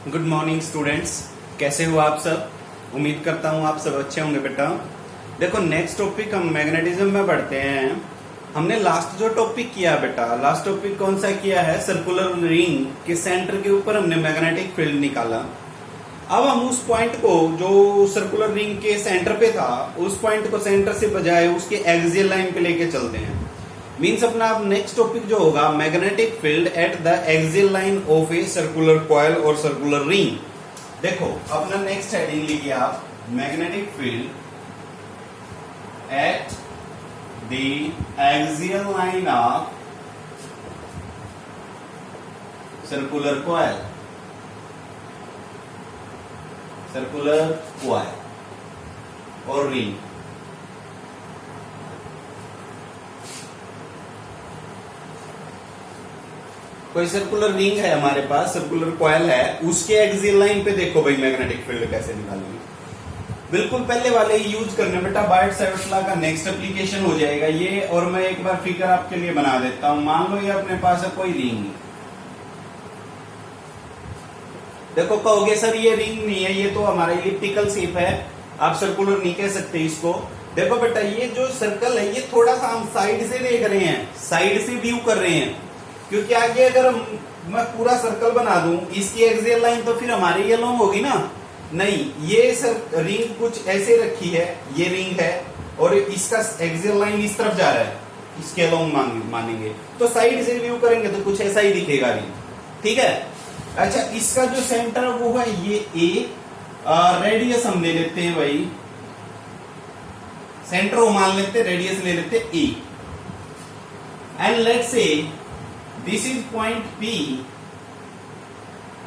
Good morning students, कैसे हो आप सब। उम्मीद करता हूँ आप सब अच्छे होंगे बेटा। देखो नेक्स्ट टॉपिक हम मैग्नेटिज्म में पढ़ते हैं। हमने लास्ट जो टॉपिक किया बेटा, लास्ट टॉपिक कौन सा किया है, सर्कुलर रिंग के सेंटर के ऊपर हमने मैग्नेटिक फील्ड निकाला। अब हम उस पॉइंट को जो सर्कुलर रिंग के सेंटर पे था, उस पॉइंट को सेंटर से बजाय उसके एक्सियल लाइन पे लेके चलते हैं। मीन्स अपना अब नेक्स्ट टॉपिक जो होगा, magnetic field at the axial line of a circular coil और सर्कुलर रिंग। देखो अपना नेक्स्ट हेडिंग लिखिए आप, magnetic field at the axial line of circular coil, circular coil और रिंग। कोई सर्कुलर रिंग है हमारे पास, सर्कुलर कॉइल है, उसके एक्सियल लाइन पे देखो भाई मैग्नेटिक फील्ड कैसे निकालेंगे। बिल्कुल पहले वाले ही यूज करने बेटा, बायट-सावर्त लॉ का नेक्स्ट एप्लीकेशन हो जाएगा ये। और मैं एक बार फिगर आपके लिए बना देता हूं। मान लो ये अपने पास है कोई रिंग, देखो कहोगे सर ये रिंग नहीं है, ये तो हमारा इलिप्टिकल शेप है, आप सर्कुलर नहीं कह सकते इसको। देखो बेटा ये जो सर्कल है ये थोड़ा सा हम साइड से देख रहे हैं, साइड से व्यू कर रहे हैं, क्योंकि आगे अगर मैं पूरा सर्कल बना दूं इसकी एक्सियल लाइन तो फिर हमारी ये लॉन्ग होगी ना। नहीं, ये सर रिंग कुछ ऐसे रखी है, ये रिंग है और इसका एक्सियल लाइन इस तरफ जा रहा है, इसके लॉन्ग मानेंगे तो साइड से व्यू करेंगे तो कुछ ऐसा ही दिखेगा रिंग, ठीक है। अच्छा इसका जो सेंटर वो है ये ए, रेडियस हम ले लेते हैं भाई, सेंटर वो मान लेते, रेडियस ले लेते a, and let's say this is point P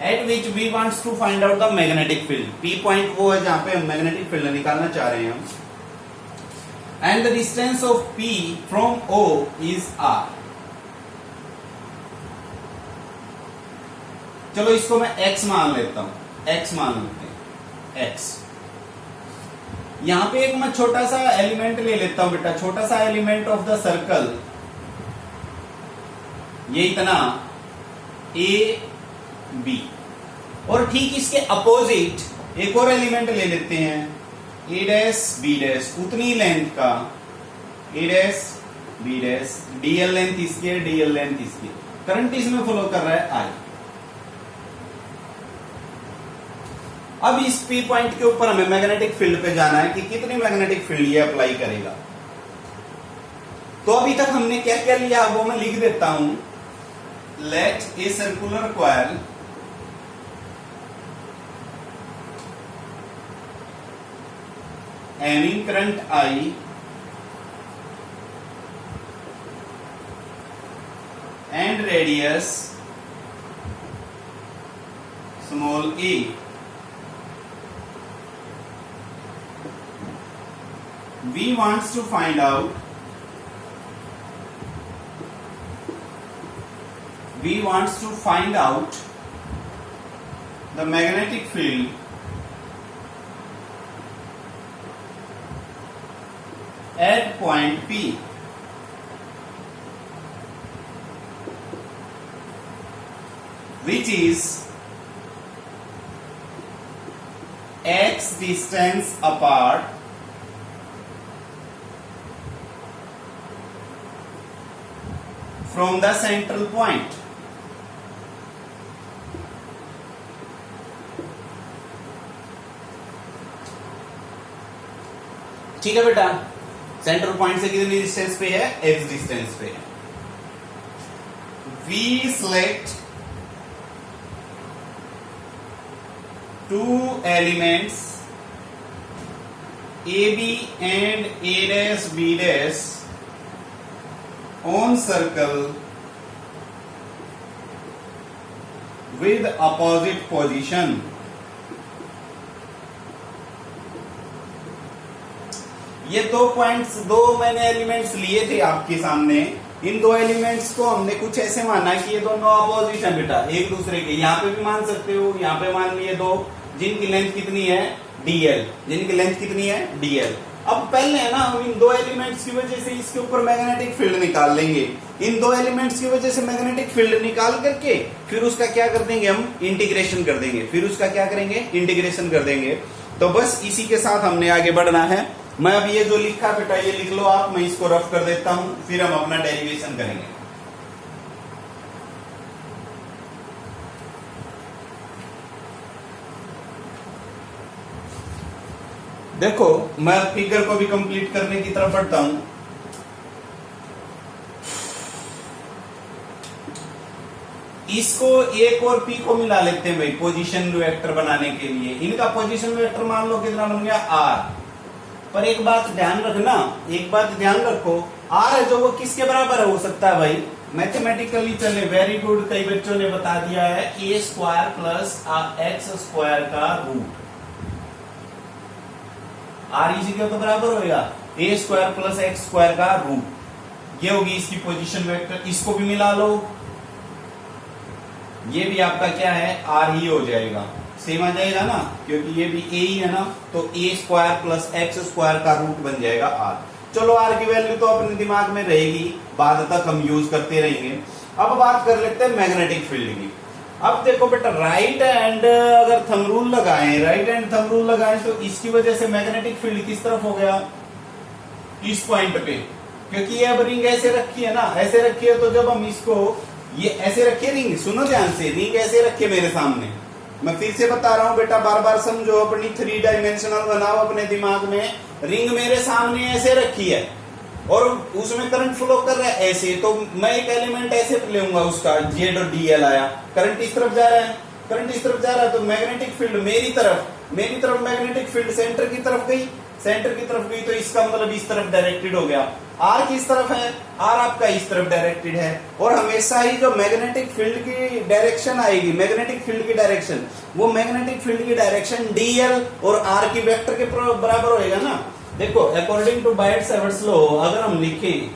at which we wants to find out the magnetic field. P point वो है जहां पे हम मैग्नेटिक फील्ड निकालना चाह रहे हैं हम, and the distance of P from O is R. चलो इसको मैं x मान लेता हूं, x मान लेते हैं x। यहां पे एक मैं छोटा सा एलिमेंट ले लेता हूं बेटा, छोटा सा एलिमेंट ऑफ द सर्कल, ये इतना ए बी, और ठीक इसके अपोजिट एक और एलिमेंट ले लेते हैं ए डैश बी डैश, उतनी लेंथ का a dash B dash, dl length इसकी है, डीएल लेंथ इसकी, करंट इसमें फ्लो कर रहा है आई। अब इस पी पॉइंट के ऊपर हमें मैग्नेटिक फील्ड पे जाना है कि कितनी मैग्नेटिक फील्ड ये अप्लाई करेगा। तो अभी तक हमने क्या क्या लिया वो मैं लिख देता हूं। Let a circular coil having current I and radius small a we wants to find out the magnetic field at point P, which is x distance apart from the central point. ठीक है बेटा, central point से कितनी distance पे है, x distance पे है। We select two elements A B and A dash B dash on circle with opposite position. ये दो पॉइंट्स, दो मैंने एलिमेंट्स लिए थे आपके सामने, इन दो एलिमेंट्स को हमने कुछ ऐसे माना कि ये दोनों अपोजिट है बेटा एक दूसरे के। यहाँ पे भी मान सकते हो, यहाँ पे मान लिए दो जिनकी लेंथ कितनी है dl, जिनकी लेंथ कितनी है dl। अब पहले है ना हम इन दो एलिमेंट्स की वजह से इसके ऊपर मैग्नेटिक फील्ड निकाल लेंगे। इन दो एलिमेंट्स की वजह से मैग्नेटिक फील्ड निकाल करके फिर उसका क्या कर देंगे, हम इंटीग्रेशन कर देंगे। फिर उसका क्या करेंगे, इंटीग्रेशन कर देंगे। तो बस इसी के साथ हमने आगे बढ़ना है। मैं अब ये जो लिखा बेटा ये लिख लो आप, मैं इसको रफ कर देता हूं, फिर हम अपना डेरिवेशन करेंगे। देखो मैं फिगर को भी कंप्लीट करने की तरफ बढ़ता हूं। इसको एक और पी को मिला लेते हैं भाई पोजीशन वेक्टर बनाने के लिए। इनका पोजीशन वेक्टर मान लो कितना बन गया, आर। पर एक बात ध्यान रखना, एक बात ध्यान रखो, आर है जो वो किसके बराबर हो सकता है भाई, मैथमेटिकली चले, वेरी गुड। कई बच्चों ने बता दिया है ए स्क्वायर प्लस एक्स स्क्वायर का रूट। आर इसी के तो बराबर होगा ए स्क्वायर प्लस एक्स स्क्वायर का रूट। ये होगी इसकी पोजीशन वेक्टर। इसको भी मिला लो, ये भी आपका क्या है, आर ही हो जाएगा, सेम आ जाएगा ना, क्योंकि ये भी ए ही है ना। तो ए स्क्वायर प्लस एक्स स्क्वायर का रूट बन जाएगा आर। चलो आर की वैल्यू तो अपने दिमाग में रहेगी, बाद तक हम यूज करते रहेंगे। अब बात कर लेते हैं मैग्नेटिक फील्ड की। अब देखो बेटा राइट एंड अगर थंब रूल लगाएं, राइट एंड थंब रूल लगाएं तो इसकी वजह से मैग्नेटिक फील्ड किस तरफ हो गया, इस पॉइंट पे। क्योंकि ये अब रिंग ऐसे रखी है ना, ऐसे रखी है, तो जब हम इसको ये ऐसे रखिए रिंग, सुनो ध्यान से, रिंग ऐसे रखिए मेरे सामने। मैं फिर से बता रहा हूं बेटा, बार बार समझो, अपनी 3 डायमेंशनल बनाओ अपने दिमाग में। रिंग मेरे सामने ऐसे रखी है और उसमें करंट फ्लो कर रहा है ऐसे, तो मैं एक एलिमेंट ऐसे लेऊंगा, उसका जेड और डीएल आया, करंट इस तरफ जा रहा है, करंट इस तरफ जा रहा है, तो मैग्नेटिक फील्ड मेरी तरफ मैग्नेटिक फील्ड सेंटर की तरफ गई, सेंटर की तरफ गई, तो इसका मतलब इस तरफ डायरेक्टेड हो गया। आर किस तरफ है, आर आपका इस तरफ डायरेक्टेड है। और हमेशा ही जो मैग्नेटिक फील्ड की डायरेक्शन आएगी, मैग्नेटिक फील्ड की डायरेक्शन, वो मैग्नेटिक फील्ड की डायरेक्शन डीएल और आर की वेक्टर के बराबर होएगा ना। देखो अकॉर्डिंग टू बायट-सैवर्ट्स लॉ अगर हम लिखें,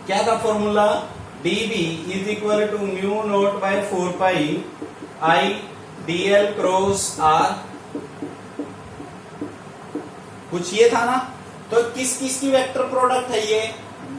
क्या था formula, dB is equal to mu not by 4 pi I dl cross r, कुछ ये था ना। तो किस किस की वेक्टर प्रोडक्ट है ये,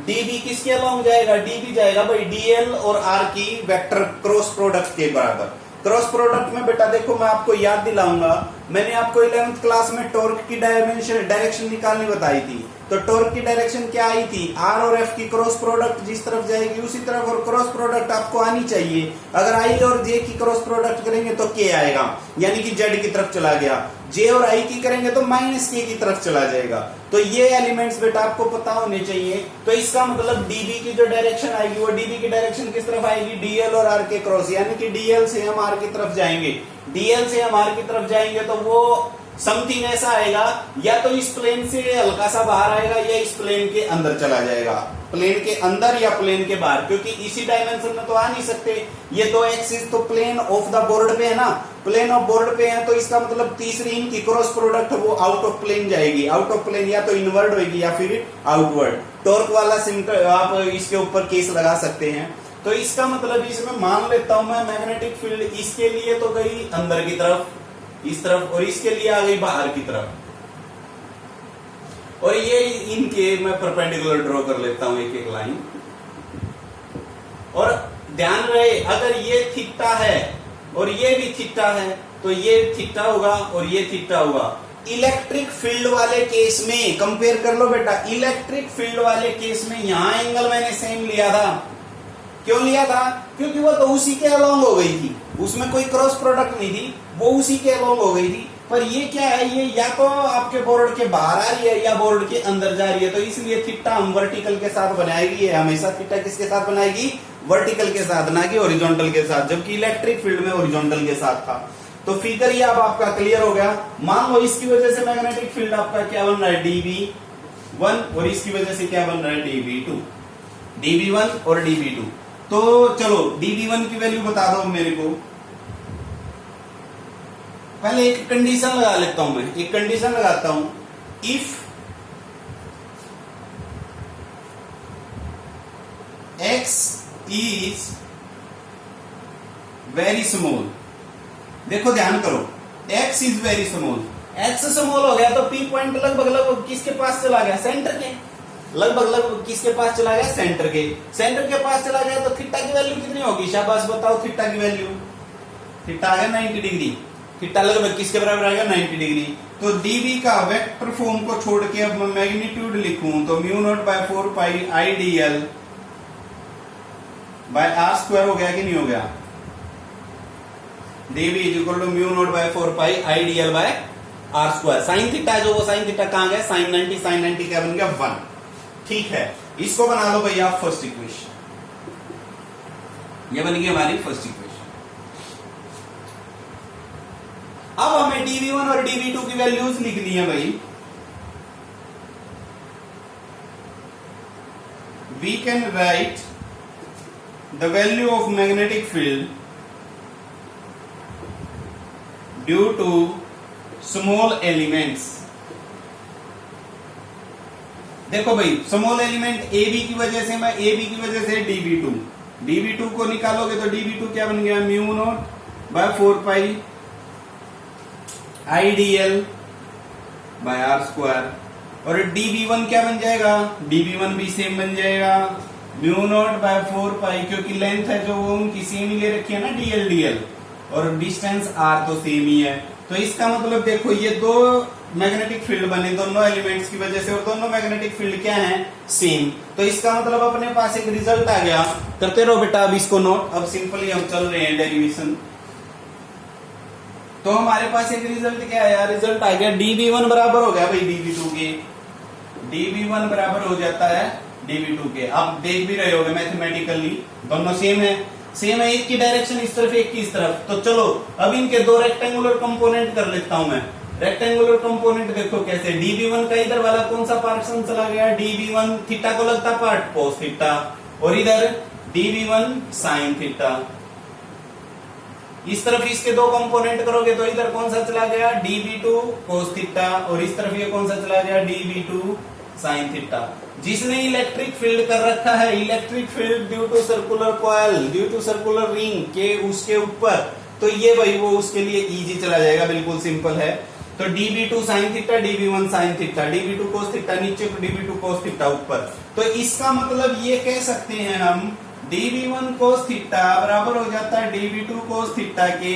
dB किसके अलोंग जाएगा, dB जाएगा भाई dl और r की वेक्टर क्रॉस प्रोडक्ट के बराबर। क्रॉस प्रोडक्ट में बेटा देखो मैं आपको याद दिलाऊंगा, मैंने आपको 11th क्लास में टॉर्क की डायरेक्शन निकालनी बताई थी। तो टॉर्क की डायरेक्शन क्या आई थी, आर और एफ की क्रॉस प्रोडक्ट जिस तरफ जाएगी उसी तरफ, और क्रॉस प्रोडक्ट आपको आनी चाहिए। अगर आई और जे की क्रॉस प्रोडक्ट करेंगे तो के आएगा, यानी कि जेड की तरफ चला गया। जे और आई की करेंगे तो माइनस के की तरफ चला जाएगा। तो ये एलिमेंट्स बेटा आपको पता होने चाहिए। तो इसका मतलब डीबी की जो डायरेक्शन आएगी वो डीबी की डायरेक्शन किस तरफ आएगी, डीएल और आर के क्रॉस, यानी कि डीएल से हम आर की तरफ जाएंगे। डीएल से हम आर की तरफ जाएंगे तो वो समथिंग ऐसा आएगा, या तो इस प्लेन से हल्का सा बाहर आएगा या इस प्लेन के अंदर चला जाएगा, प्लेन के अंदर या प्लेन के बाहर, क्योंकि इसी डायमेंशन में तो आ नहीं सकते। ये दो एक्सिस तो प्लेन ऑफ द बोर्ड पे है ना, प्लेन ऑफ बोर्ड पे है, तो इसका मतलब तीसरी इनकी क्रॉस प्रोडक्ट वो आउट ऑफ प्लेन जाएगी। आउट ऑफ प्लेन या तो इनवर्ड होगी या फिर आउटवर्ड। टॉर्क वाला सिम्टम आप इसके ऊपर केस लगा सकते हैं। तो इसका मतलब इसमें मान लेता हूं मैं मैग्नेटिक फील्ड इसके लिए तो गई अंदर की तरफ इस तरफ, और इसके लिए आ गई बाहर की तरफ, और ये इनके मैं परपेंडिकुलर ड्रॉ कर लेता हूं एक एक लाइन। और ध्यान रहे अगर ये थीटा है और ये भी थीटा है तो ये थीटा होगा और ये थीटा होगा। इलेक्ट्रिक फील्ड वाले केस में कंपेयर कर लो बेटा, इलेक्ट्रिक फील्ड वाले केस में यहां एंगल मैंने सेम लिया था। क्यों लिया था, क्योंकि वो तो उसी के अलोंग हो गई थी, उसमें कोई क्रॉस प्रोडक्ट नहीं थी, वो उसी के अलोंग हो गई थी। पर ये क्या है, ये या तो आपके बोर्ड के बाहर आ रही है या बोर्ड के अंदर जा रही है, तो इसलिए थीटा हम वर्टिकल के साथ बनाएगी। ये हमेशा थीटा किसके साथ बनाएगी, वर्टिकल के साथ, ना कि हॉरिजॉन्टल के साथ, जबकि इलेक्ट्रिक फील्ड में हॉरिजॉन्टल के साथ था। तो फिगर ये अब आपका क्लियर हो गया। मान लो इसकी वजह से मैग्नेटिक फील्ड आपका क्या बन रहा है, dB1, और इसकी वजह से क्या बन रहा है, dB2, dB1 और dB2। तो चलो dB1 की वैल्यू बता दो मेरे को। पहले एक कंडीशन लगा लेता हूं, मैं एक कंडीशन लगाता हूं, if x is very small. देखो ध्यान करो, x is very small, x small हो गया तो P पॉइंट लगभग लगभग किसके पास चला गया? सेंटर के। लगभग लगभग किसके पास चला गया? सेंटर के। सेंटर के पास चला गया तो थीटा की वैल्यू कितनी होगी? शाबाश बताओ थीटा की वैल्यू। थीटा आ गया 90 डिग्री। थीटा लगभग किसके बराबर आएगा? 90 डिग्री। तो dv का वेक्टर फॉर्म को छोड़ के अब मैं मैग्नीट्यूड लिखूं तो mu not by 4 pi I D L by R square हो गया कि नहीं हो गया? dv is equal to mu not by 4 pi I D L by R square. Sine theta जो वो साइन थीटा कहां गया? साइन 90। साइन 90 क्या बन गया? 1। ठीक है, इसको बना लो भैया फर्स्ट इक्वेशन। ये बन गई हमारी फर्स्ट इक्वेशन। अब हमें dv1 और dv2 की वैल्यूज लिखनी है भाई। We can write the value of magnetic field due to small elements। देखो भाई, स्मॉल एलिमेंट AB की वजह से मैं AB की वजह से dv2 को निकालोगे तो dv2 क्या बन गया? Mu not by 4 pi IDL by R square. और dv1 क्या बन जाएगा? dv1 भी सेम बन जाएगा म्यू नॉट बाय 4 पाई, क्योंकि लेंथ है जो वो उनकी सेम ही ले रखी है ना, dl और डिस्टेंस r तो सेम ही है। तो इसका मतलब देखो ये दो मैग्नेटिक फील्ड बने दोनों एलिमेंट्स की वजह से और दोनों मैग्नेटिक फील्ड क्या है? सेम। तो इसका मतलब अपने पास एक रिजल्ट आ गया। करते रहो बेटा अब इसको नोट। अब सिंपली हम चल रहे हैं डेरिवेशन। तो हमारे पास एक रिजल्ट क्या आया? रिजल्ट आ गया dv1 बराबर हो गया भाई dv2 के। dv1 बराबर हो जाता है dv2 के। आप देख भी रहे होगे मैथमेटिकली दोनों सेम है। सेम है, एक की डायरेक्शन इस तरफ एक की इस तरफ। तो चलो अब इनके दो रेक्टेंगुलर कंपोनेंट कर लेता हूं मैं। रेक्टेंगुलर कंपोनेंट देखो कैसे, dv1 का इधर वाला कौन सा पार्शन चला गया? dv1 थीटा को लगता पार्ट कोस थीटा, और इधर dv1 साइन थीटा। इस तरफ इसके दो कंपोनेंट करोगे तो इधर कौन सा चला गया? dv2 cos थीटा, और इस तरफ ये कौन सा चला गया? dv2 sin theta. जिसने इलेक्ट्रिक फील्ड कर रखा है, electric field due to circular coil, due to circular ring के उसके ऊपर, तो ये भाई वो उसके लिए इजी चला जाएगा, बिल्कुल सिंपल है। तो dv2 sin theta, dv1 sin theta, dv2 cos theta नीचे, dv2 cos थीटा ऊपर। तो इसका मतलब ये कह सकते हैं हम dv1 cos थीटा बराबर हो जाता है dv2 cos थीटा के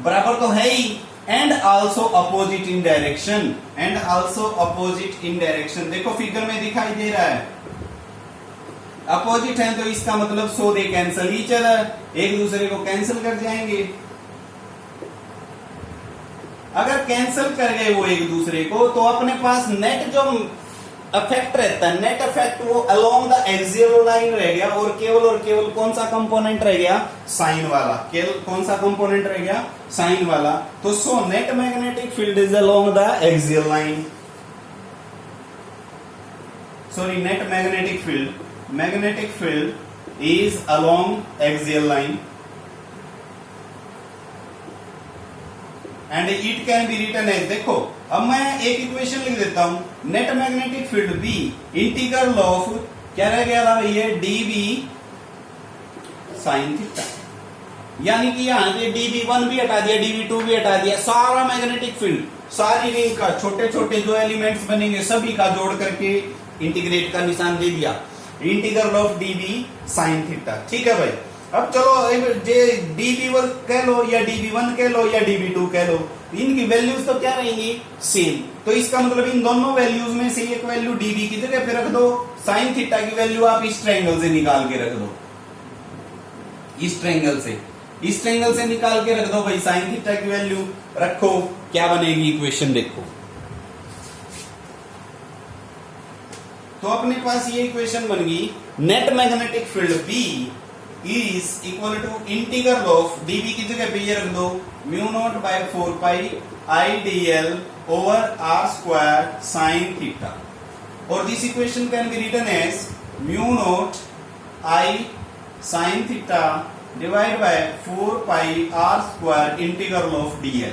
बराबर तो है ही, and also opposite in direction, and also opposite in direction. देखो फिगर में दिखाई दे रहा है अपोजिट है, तो इसका मतलब सो दे कैंसल ईच अदर, एक दूसरे को कैंसिल कर जाएंगे। अगर कैंसिल कर गए वो एक दूसरे को तो अपने पास नेट जो इफेक्ट रहता है, नेट इफेक्ट वो अलोंग द एक्सियल लाइन रह गया, और केवल कौन सा कंपोनेंट रह गया? साइन वाला। केवल कौन सा कंपोनेंट रह गया? साइन वाला। तो so net magnetic field is along the axial line, sorry net magnetic field is along axial line and it can be written as, देखो अब मैं एक इक्वेशन लिख देता हूं, net magnetic field B integral of क्या रह गया था भैया? dv sin theta. यानी कि यहां से dv1 भी हटा दिया, dv2 भी हटा दिया, सारा मैग्नेटिक फील्ड, सारी रिंग का छोटे छोटे जो एलिमेंट्स बनेंगे सभी का जोड़ करके इंटीग्रेट का निशान दे दिया, integral of dv sin theta. ठीक है भाई। अब चलो जे dv1 कह लो या dv1 कह लो या dv2 कह लो, इनकी वैल्यूज तो क्या रहेंगी? सेम। तो इसका मतलब इन दोनों वैल्यूज में से एक वैल्यू dv की जगह पे रख दो, sin थीटा की वैल्यू आप इस ट्रायंगल से निकाल के रख दो, इस ट्रायंगल से निकाल के रख दो भाई, sin थीटा की वैल्यू रखो, क्या बनेगी इक्वेशन देखो। तो अपने पास ये इक्वेशन बन गई, net magnetic field B is equal to integral of dv की जगह पे ये रख दो mu not by 4 pi I D l over r square sine theta, और this equation can be written as mu not I sine theta divide by 4 pi r square integral of dl।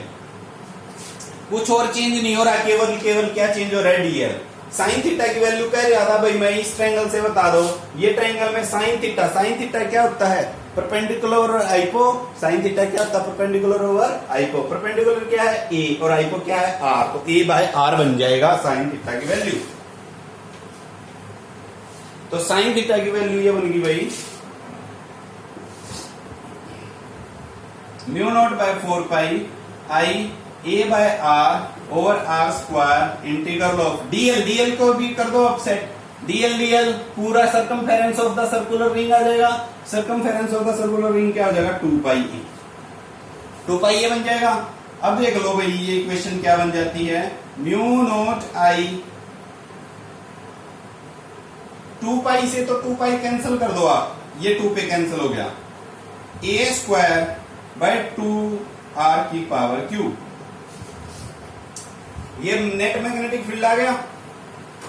कुछ और change नहीं हो रहा, केवल क्या change हो रहा है? dl। साइन थीटा की वैल्यू कह रहा था भाई मैं इस ट्रायंगल से बता दो, ये ट्रायंगल में साइन थीटा क्या होता है? परपेंडिकुलर और हाइपो, साइन थीटा क्या होता है? Perpendicular over hypo. परपेंडिकुलर क्या है? ए, और हाइपो क्या है? आर। तो ए बाय आर बन जाएगा साइन थीटा की वैल्यू। तो साइन थीटा की वैल्यू ये बन गई भाई mu not by 4 pi I a by r over r square integral of dl. Dl को भी कर दो अपसेट, डीएल डीएल पूरा circumference of the circular ring आ जाएगा। Circumference of the circular ring क्या हो जाएगा? 2 पाई ए। 2 पाई ए बन जाएगा। अब देख लो भाई ये इक्वेशन क्या बन जाती है? म्यू नॉट आई 2 पाई से तो 2 पाई कैंसिल कर दो आप, ये 2 पे कैंसिल हो गया। ए स्क्वायर बाय 2 आर की पावर क्यूब, ये नेट मैग्नेटिक फील्ड आ गया।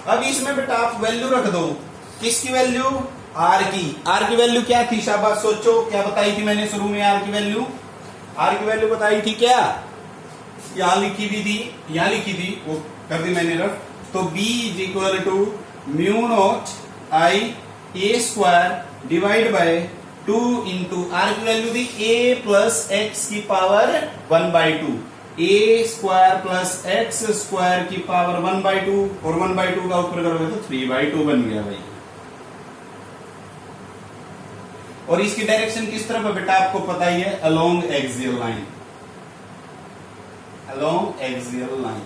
अब इसमें बेटा आप वैल्यू रख दो, किसकी वैल्यू? आर की। आर की वैल्यू क्या थी? शाबाश, सोचो क्या बताई थी मैंने शुरू में? आर की वैल्यू, आर की वैल्यू बताई थी क्या? यहां लिखी भी थी, यहां लिखी थी, वो कर दी मैंने रफ। तो B is equal to mu not I A square divide by 2 into R की वैल्यू थी ए प्लस एक्स की power 1/2, A square plus X square की पावर 1/2, और 1/2 का ऊपर करोगे तो 3/2 बन गया भाई। और इसकी डायरेक्शन किस तरफ है बेटा? आपको पता ही है, along axial line, along axial line.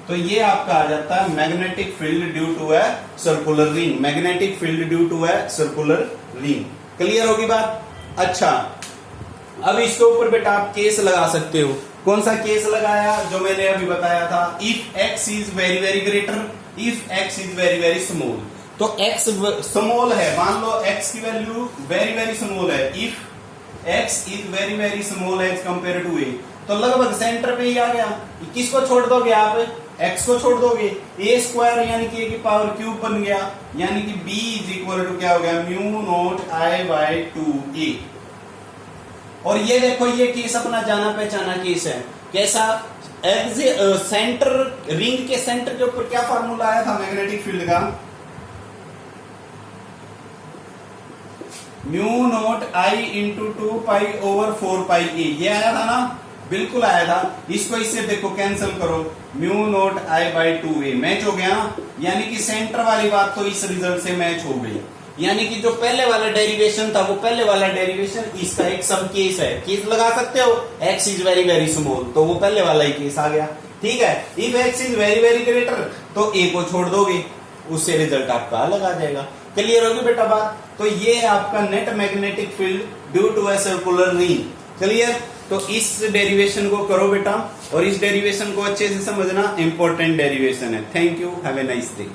तो ये आपका आ जाता है magnetic field due to a circular ring, magnetic field due to a circular ring. Clear होगी बात? अच्छा, अब इसके ऊपर बेटा आप केस लगा सकते हो। कौन सा केस लगाया? जो मैंने अभी बताया था, if x is very very greater, if x is very very small. तो एक्स स्मॉल है, मान लो एक्स की वैल्यू वेरी वेरी स्मॉल है, if x is very very small as compare to a, तो लगभग सेंटर पे ही आ गया। किसको छोड़ दोगे आप? एक्स को छोड़ दोगे। ए स्क्वायर यानी कि ए की पावर क्यूब बन गया, यानी कि बी इज इक्वल टू क्या हो गया? म्यू नॉट आई बाय 2 ए। और ये देखो ये केस अपना जाना पहचाना केस है। कैसा? सेंटर, रिंग के सेंटर के ऊपर क्या फार्मूला आया था मैग्नेटिक फील्ड का? Mu not I into 2 pi over 4 पाई ए, ये आया था ना? बिल्कुल आया था। इसको इससे देखो कैंसिल करो, mu not I by 2 A match हो गया। यानी कि सेंटर वाली बात तो इस रिजल्ट से मैच हो गई। यानी कि जो पहले वाला डेरिवेशन था, वो पहले वाला डेरिवेशन इसका एक सब केस है। केस लगा सकते हो, x is very very small, तो वो पहले वाला ही केस आ गया। ठीक है, if x is very very greater तो ए को छोड़ दोगे, उससे रिजल्ट आपका अलग आ जाएगा। क्लियर होगी बेटा बात? तो ये आपका net magnetic field due to a circular ring. Clear? तो इस डेरिवेशन को करो बेटा, और इस डेरिवेशन को अच्छे से समझना, इंपॉर्टेंट डेरिवेशन है। Thank you, have a nice day.